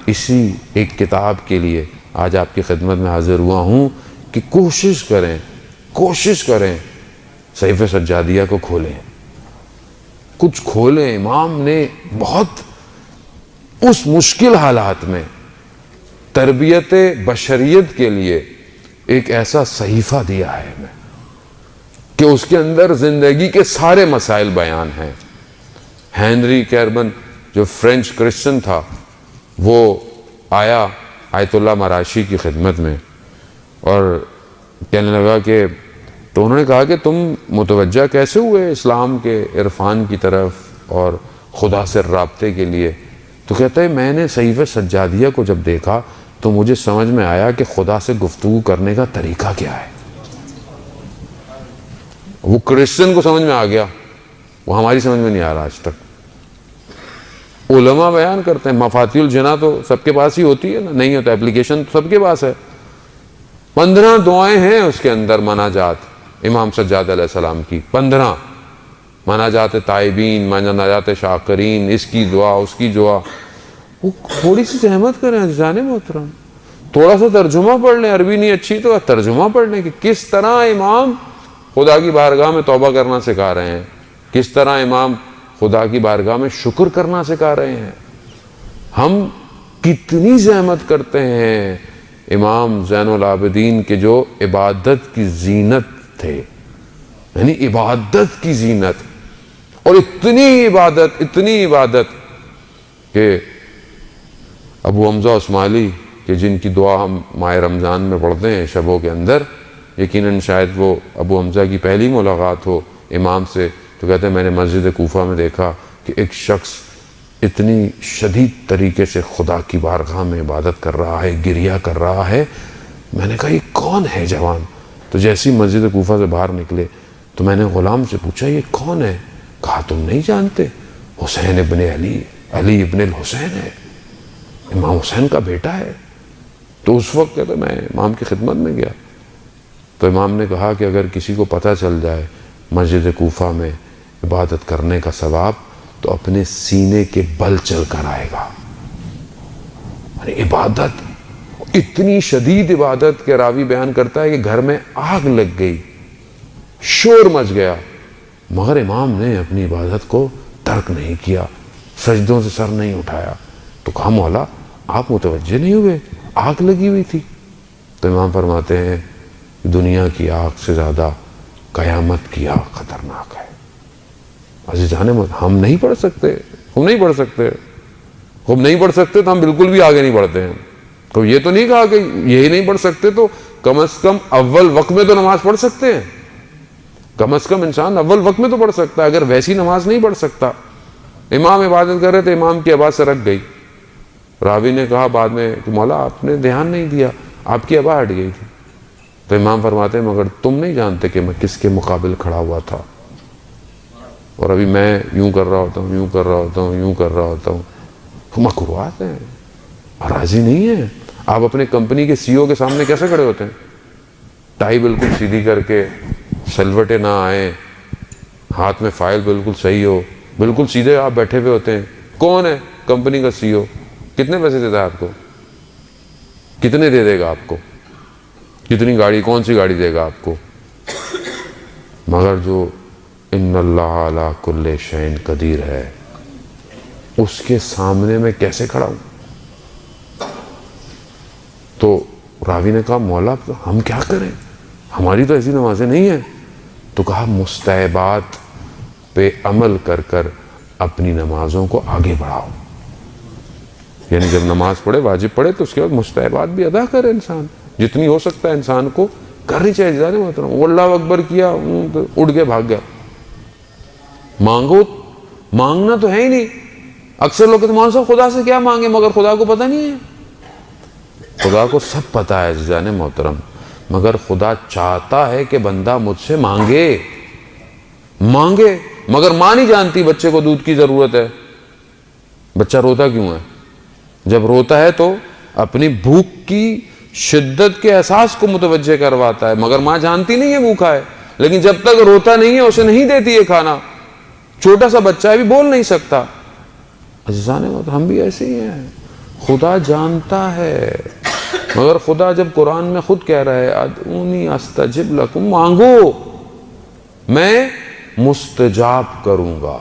اسی ایک کتاب کے لیے آج آپ کی خدمت میں حاضر ہوا ہوں کہ کوشش کریں صحیفہ سجادیہ کو کھولیں، کچھ کھولیں۔ امام نے بہت اس مشکل حالات میں تربیت بشریت کے لیے ایک ایسا صحیفہ دیا ہے ہمیں کہ اس کے اندر زندگی کے سارے مسائل بیان ہیں۔ ہینری کیربن جو فرینچ کرسچن تھا، وہ آیا آیت اللہ مراشی کی خدمت میں اور کہنے لگا کہ تو انہوں نے کہا کہ تم متوجہ کیسے ہوئے اسلام کے عرفان کی طرف اور خدا سے رابطے کے لیے؟ تو کہتا ہے میں نے صحیفہ سجادیہ کو جب دیکھا تو مجھے سمجھ میں آیا کہ خدا سے گفتگو کرنے کا طریقہ کیا ہے۔ وہ کرسچن کو سمجھ میں آ گیا، وہ ہماری سمجھ میں نہیں آ رہا آج تک۔ علماء بیان کرتے ہیں مفاتیح الجناح تو سب کے پاس ہی ہوتی ہے نا، نہیں ہوتا اپلیکیشن تو سب کے پاس ہے۔ 15 دعائیں ہیں اس کے اندر، مناجات امام سجاد علیہ السلام کی 15 مناجات تائبین، مناجات شاکرین، اس کی دعا اس کی دعا۔ وہ تھوڑی سی زحمت کریں عزیزان محترم، تھوڑا سا ترجمہ پڑھ لیں، عربی نہیں اچھی تو ترجمہ پڑھ لیں کہ کس طرح امام خدا کی بارگاہ میں توبہ کرنا سکھا رہے ہیں، کس طرح امام خدا کی بارگاہ میں شکر کرنا سکھا رہے ہیں۔ ہم کتنی زحمت کرتے ہیں۔ امام زین العابدین کے جو عبادت کی زینت تھے، یعنی عبادت کی زینت، اور اتنی عبادت کہ ابو حمزہ عثمالی کہ جن کی دعا ہم ماہ رمضان میں پڑھتے ہیں شبوں کے اندر، یقیناً شاید وہ ابو حمزہ کی پہلی ملاقات ہو امام سے، تو کہتے ہیں میں نے مسجد کوفہ میں دیکھا کہ ایک شخص اتنی شدید طریقے سے خدا کی بارگاہ میں عبادت کر رہا ہے، گریہ کر رہا ہے۔ میں نے کہا یہ کون ہے جوان؟ تو جیسی مسجد کوفہ سے باہر نکلے تو میں نے غلام سے پوچھا یہ کون ہے؟ کہا تم نہیں جانتے، حسین ابن علی ابن الحسین ہے، امام حسین کا بیٹا ہے۔ تو اس وقت کہتے میں امام کی خدمت میں گیا تو امام نے کہا کہ اگر کسی کو پتہ چل جائے مسجد کوفہ میں عبادت کرنے کا ثواب تو اپنے سینے کے بل چل کر آئے گا۔ یعنی عبادت، اتنی شدید عبادت کے راوی بیان کرتا ہے کہ گھر میں آگ لگ گئی، شور مچ گیا، مگر امام نے اپنی عبادت کو ترک نہیں کیا، سجدوں سے سر نہیں اٹھایا۔ تو کہا مولا آپ متوجہ نہیں ہوئے، آگ لگی ہوئی تھی؟ تو امام فرماتے ہیں دنیا کی آگ سے زیادہ قیامت کی آگ خطرناک ہے۔ عزیزان ہم نہیں پڑھ سکتے تو ہم بالکل بھی آگے نہیں بڑھتے ہیں۔ تو یہ تو نہیں کہا کہ یہی نہیں پڑھ سکتے تو کم از کم اول وقت میں تو نماز پڑھ سکتے ہیں، کم از کم انسان اول وقت میں تو پڑھ سکتا ہے، اگر ویسی نماز نہیں پڑھ سکتا۔ امام عبادت کر رہے تھے، امام کی آواز سرک گئی، راوی نے کہا بعد میں کہ مولا آپ نے دھیان نہیں دیا، آپ کی آواز ہٹ گئی تھی۔ تو امام فرماتے ہیں مگر تم نہیں جانتے کہ میں کس کے مقابل کھڑا ہوا تھا، اور ابھی میں یوں کر رہا ہوتا ہوں۔ مکروہات ہیں، راضی نہیں ہے۔ آپ اپنے کمپنی کے سی او کے سامنے کیسے کھڑے ہوتے ہیں؟ ٹائی بالکل سیدھی کر کے، سلوٹے نہ آئیں، ہاتھ میں فائل بالکل صحیح ہو، بالکل سیدھے آپ بیٹھے ہوئے ہوتے ہیں۔ کون ہے کمپنی کا سی او؟ کتنے پیسے دیتا ہے آپ کو؟ کتنے دے دے گا آپ کو؟ کتنی گاڑی، کون سی گاڑی دے گا آپ کو؟ مگر جو ان اللہ علی کل شیء قدیر ہے، اس کے سامنے میں کیسے کھڑا ہوں؟ تو راوی نے کہا مولا ہم کیا کریں، ہماری تو ایسی نمازیں نہیں ہیں۔ تو کہا مستحبات پہ عمل کر کر اپنی نمازوں کو آگے بڑھاؤ، یعنی جب نماز پڑھے، واجب پڑھے، تو اس کے بعد مستحبات بھی ادا کرے انسان، جتنی ہو سکتا ہے انسان کو کرنی چاہیے۔ جانے محترم وہ اللہ اکبر کیا، اٹھ کے بھاگ گیا۔ مانگو، مانگنا تو ہے ہی نہیں۔ اکثر لوگ کہتے ہیں مولانا صاحب خدا سے کیا مانگے، مگر خدا کو پتہ نہیں ہے۔ خدا کو سب پتہ ہے عزیزان محترم، مگر خدا چاہتا ہے کہ بندہ مجھ سے مانگے، مگر ماں نہیں جانتی بچے کو دودھ کی ضرورت ہے۔ بچہ روتا کیوں ہے؟ جب روتا ہے تو اپنی بھوک کی شدت کے احساس کو متوجہ کرواتا ہے، مگر ماں جانتی نہیں ہے بھوکا ہے، لیکن جب تک روتا نہیں ہے اسے نہیں دیتی ہے کھانا۔ چھوٹا سا بچہ ہے، بھی بول نہیں سکتا۔ عزیزان ہم بھی ایسے ہی ہیں، خدا جانتا ہے، مگر خدا جب قرآن میں خود کہہ رہا ہے ادعونی استجب لکم، مانگو میں مستجاب کروں گا۔